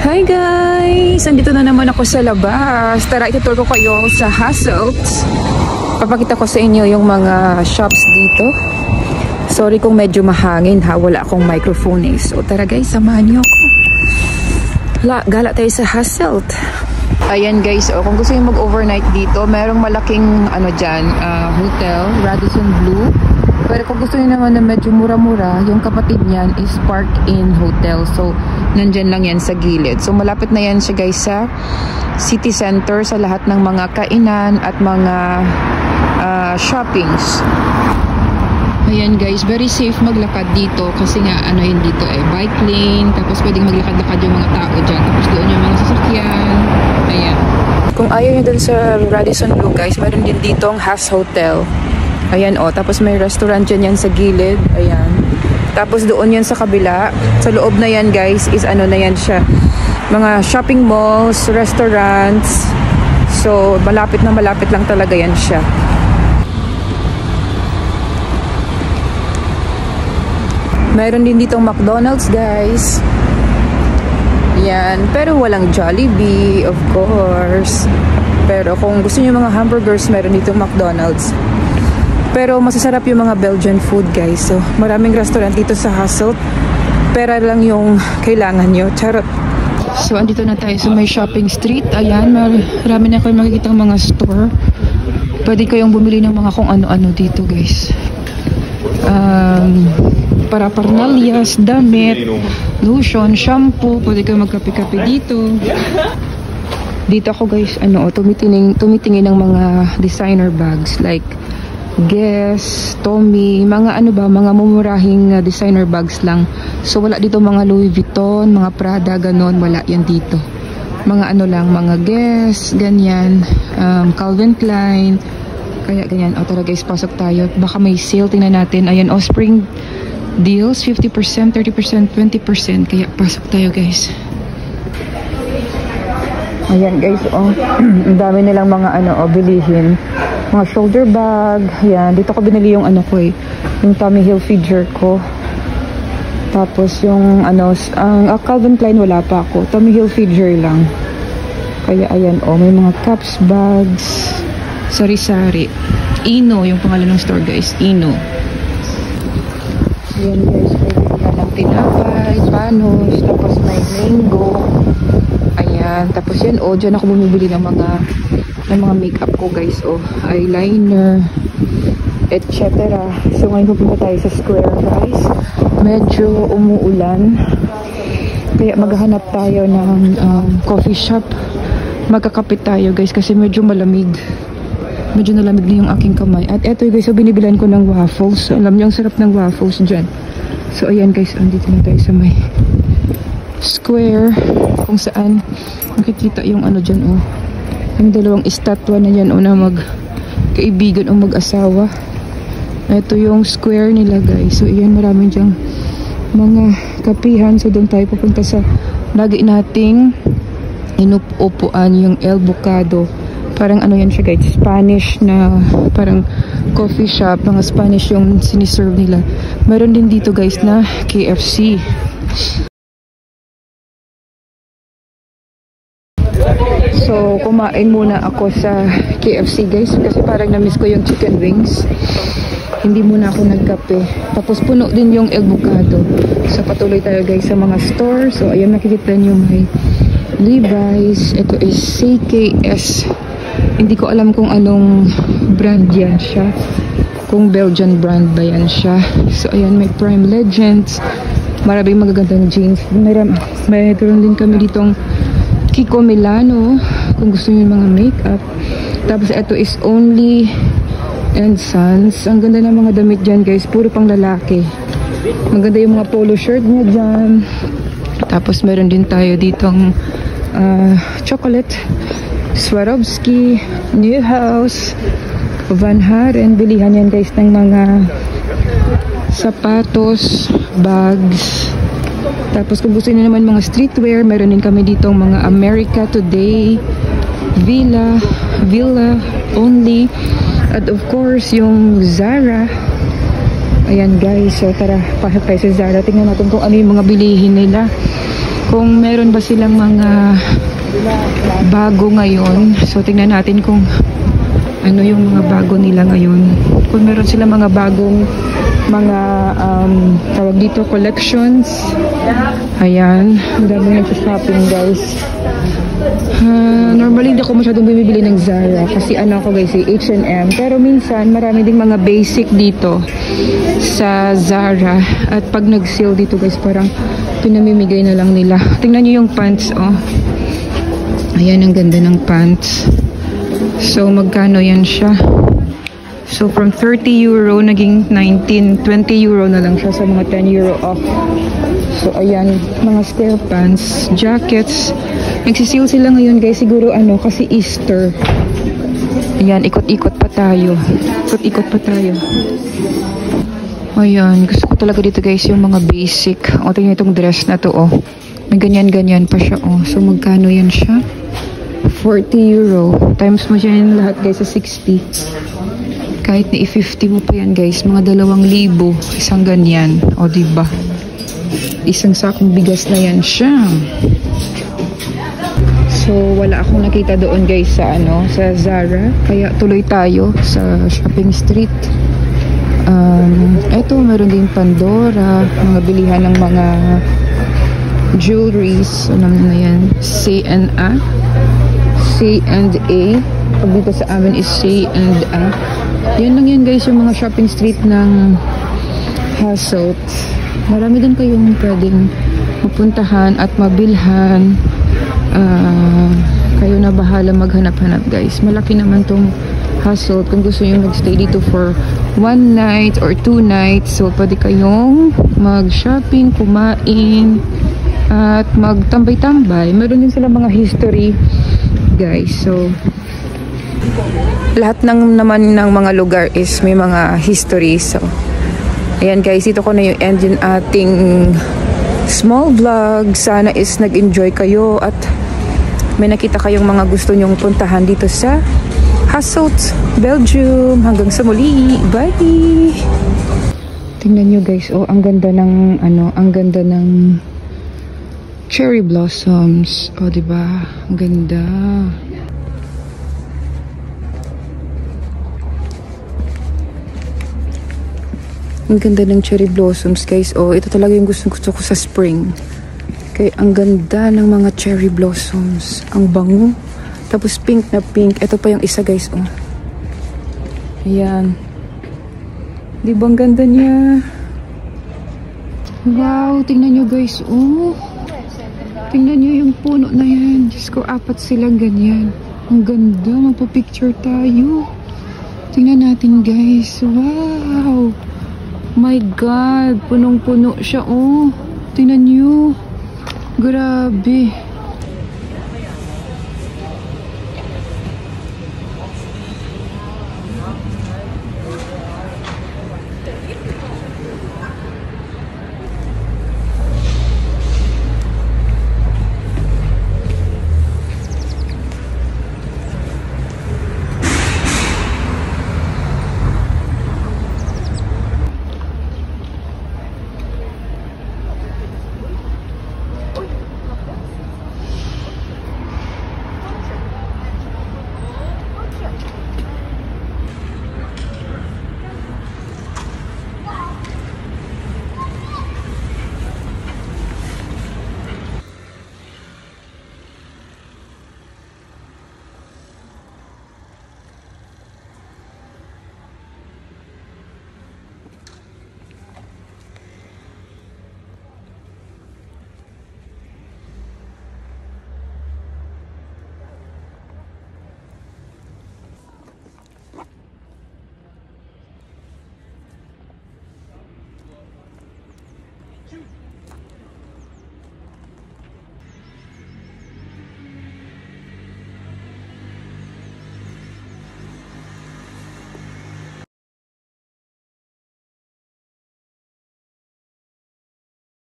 Hi guys! Andito na naman ako sa labas. Tara, itutur ko kayo sa Hasselt's. Papakita ko sa inyo yung mga shops dito. Sorry kung medyo mahangin ha. Wala akong microphone eh. So tara guys, samahan niyo ako. Gala tayo sa Hasselt. Ayan guys, kung gusto nyo mag-overnight dito, merong malaking dyan, hotel, Radisson Blu. Pero kung gusto niyo naman na medyo mura-mura, yung kapatid niyan is Park Inn Hotel. So, nandyan lang yan sa gilid. So, malapit na yan siya guys sa city center, sa lahat ng mga kainan at mga shoppings. Ayan guys, very safe maglakad dito kasi nga yun dito bike lane, tapos pwedeng maglakad-lakad yung mga tao dyan. Tapos doon yung mga sasakyan. Ayan. Kung ayaw nyo dun sa Radisson Blu guys, meron din dito ang Hass Hotel. Ayan tapos may restaurant dyan yan sa gilid. Ayan. Tapos doon yan sa kabila. Sa loob na yan guys is na yan siya. Mga shopping malls, restaurants. So malapit na malapit lang talaga yan siya. Mayroon din ditong McDonald's guys. Yan. Pero walang Jollibee of course. Pero kung gusto niyo mga hamburgers, meron ditong McDonald's. Pero masasarap yung mga Belgian food guys. So maraming restaurant dito sa Hasselt. Pera lang yung kailangan nyo. Charot. So andito na tayo sa may shopping street. Ayan, marami na kayo makikita ng mga store. Pwede kayong bumili ng mga kung ano-ano dito guys. Para parnalyas, damit, lotion, shampoo. Pwede kayong magkape-kape dito. Dito ako guys, tumitingin ng mga designer bags like Guess, Tommy, mga mga mumurahing designer bags lang. So wala dito mga Louis Vuitton, mga Prada, ganon, wala yan dito. Mga lang, mga Guess, ganyan, Calvin Klein, kaya ganyan. Tara guys, pasok tayo. Baka may sale, tingnan natin. Ayan, spring deals, 50%, 30%, 20%. Kaya pasok tayo guys. Ayan guys, ang dami nilang mga bilihin. Mga shoulder bag. Yan. Dito ko binili yung yung Tommy Hilfiger ko. Tapos yung Calvin Klein wala pa ako. Tommy Hilfiger lang. Kaya ayan may mga caps, bags, sari-sari. Ino yung pangalan ng store guys. Ino. Ayan guys. May ng tinapay, panos, tapos may mango. Ayan. Tapos yan dyan ako bumibili ng mga makeup ko guys, eyeliner, etc. So ngayon pupunta tayo sa square guys. Medyo umuulan, kaya maghahanap tayo ng coffee shop. Magkakapit tayo guys kasi medyo malamig. Medyo nalamig na yung aking kamay. At eto guys, binibilan ko ng waffles. So, alam niyo ang sarap ng waffles dyan. So ayan guys, andito na tayo sa may square kung saan makikita yung dyan yung dalawang estatwa na yan na magkaibigan o mag-asawa. Ito yung square nila guys. So iyan, maraming dyang mga kapihan. So doon tayo pupunta sa lagi nating inuupuan, yung El Bocado. Parang yan siya guys, Spanish na parang coffee shop. Mga Spanish yung siniserve nila. Meron din dito guys na KFC. So, kumain muna ako sa KFC guys kasi parang na-miss ko yung chicken wings. Hindi muna ako nagkape. Tapos puno din yung El Bocado. So, patuloy tayo guys sa mga store. So, ayan, nakikita nyo may Levi's. Ito is CKS. Hindi ko alam kung anong brand yan siya. Kung Belgian brand ba yan siya. So, ayan, may Prime Legends. Maraming magagandang jeans. Mayroon din kami ditong Kiko Milano, kung gusto niyo mga makeup. Tapos ito is Only and Sons. Ang ganda ng mga damit dyan guys, puro pang lalaki. Maganda yung mga polo shirt niya dyan. Tapos meron din tayo ditong chocolate, Swarovski, New House, Van Haren. Bilihan yan guys ng mga sapatos, bags. Tapos kung gusto niyo naman mga streetwear, meron din kami dito mga America Today, Villa Only, at of course yung Zara. Ayan guys, so tara, pasok tayo sa Zara. Tingnan natin kung ano yung mga bilihin nila. kung meron ba silang mga bago ngayon. So tingnan natin kung ano yung mga bago nila ngayon. Kung meron silang mga bagong mga tawag dito collections. Ayan, ang dami nag-shopping guys. Normally hindi ako masyadong bumibili ng Zara kasi ano ako guys, H&M, pero minsan marami ding mga basic dito sa Zara at pag nag-sale dito guys parang pinamimigay na lang nila. Tingnan niyo yung pants oh. Ayan, ang ganda ng pants. So magkano yan siya? So from 30 euro naging 19, 20 euro na lang siya sa mga 10 euro off. So ayan, mga square pants, jackets. Nagsisale sila ngayon guys, siguro ano, kasi Easter. Ayan, ikot-ikot pa tayo. Ikot-ikot pa tayo. Ayan, gusto ko talaga dito guys yung mga basic. O, tingnan itong dress na to, oh. May ganyan-ganyan pa siya, oh. So, magkano yan siya? 40 euro. Times mo siya yan lahat guys sa 60. Kahit na i-50 mo pa yan guys, mga 2,000. Isang ganyan. O, diba? Isang sakong bigas na yan siya. So, wala akong nakita doon guys sa ano, sa Zara. Kaya tuloy tayo sa shopping street. Eto, meron din Pandora, mga bilihan ng mga jewelries. Alam na yan. C&A. C&A. Pag dito sa amin is C&A. Yan lang yan guys, yung mga shopping street ng Hasselt. Marami din kayong pwedeng mapuntahan at mabilhan. Kayo na bahala maghanap-hanap guys. Malaki naman tong Hasselt kung gusto nyo magstay dito for 1 night or 2 nights. So pwede kayong mag-shopping, kumain at magtambay-tambay. Meron din sila mga history guys. So lahat naman ng mga lugar is may mga history. So ayan guys, dito ko na yung end yung ating small vlog. Sana is nag-enjoy kayo at may nakita kayong mga gusto nyong puntahan dito sa Hasselt, Belgium. Hanggang sa muli. Bye! Tingnan nyo guys, oh, ang ganda ng ano, ang ganda ng cherry blossoms. Oh, diba? Ang ganda. Ang ganda ng cherry blossoms guys. Oh, ito talaga yung gusto ko sa spring. Kaya ang ganda ng mga cherry blossoms. Ang bango. Tapos pink na pink. Ito pa yung isa guys. Oh. Ayan. Di ba ang ganda niya? Wow. Tingnan nyo guys. Oh. Tingnan nyo yung puno na yan. Diyos ko, 4 silang ganyan. Ang ganda. Magpa-picture tayo. Tingnan natin guys. Wow. My God. Punong-puno siya. Oh. Tingnan nyo. Grabe.